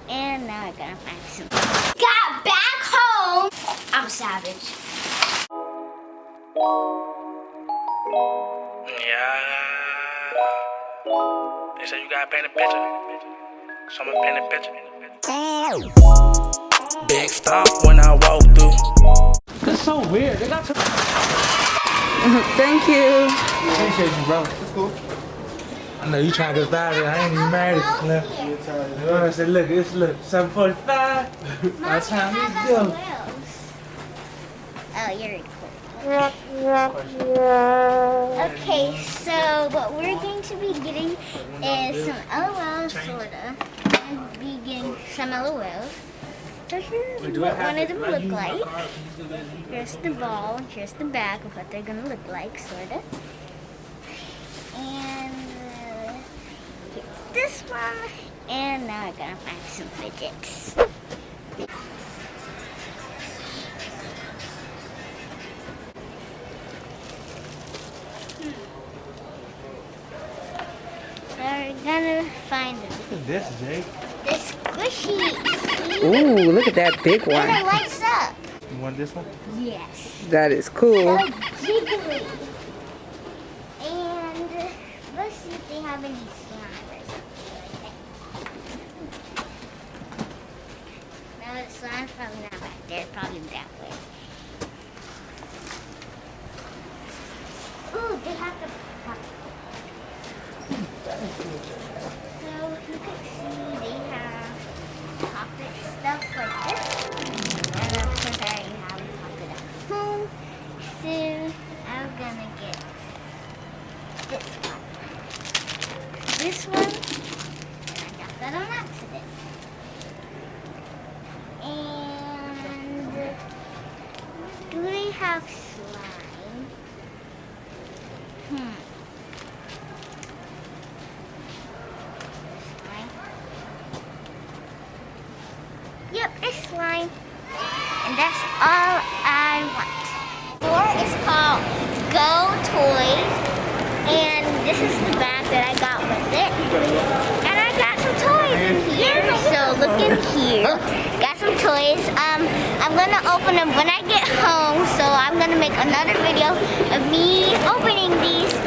And now I gotta find some. Got back home! I'm a savage. Yeah. They say you gotta paint a picture. So I'ma paint a picture. Big stop when I walk through. It's so weird. They got to. Thank you. Appreciate you, bro. It's cool. I know you trying to get started. I ain't even married. You know what I said? Look, it's 7:45. By the time we go. Oh, you're recording. Okay, so what we're going to be getting is some LOLs, sorta. And be getting some LOLs. So here's what one of them look like. Here's the ball, here's the back of what they're gonna look like, sorta. And here's this one. And now I gotta find some fidgets. We're gonna find them. Look at this, Jake. This squishy. Ooh, look at that big And one. it lights up. You want this one? Yes. That is cool. So jiggly. And let's see if they have any slime or something like that. No, the slime's probably not back there. It's probably that way. Ooh, they have the pop. So you can see they have pocket stuff like this. And of course I already have a pocket at home. So I'm gonna get this one. This one, I got that on accident. And do they have slime? Slime? Yep, it's slime. And that's all I want. The store is called Go Toys. And this is the bag that I got with it. And I got some toys in here. So look in here. Got some toys. I'm gonna open them when I get home. So I'm gonna make another video of me opening these.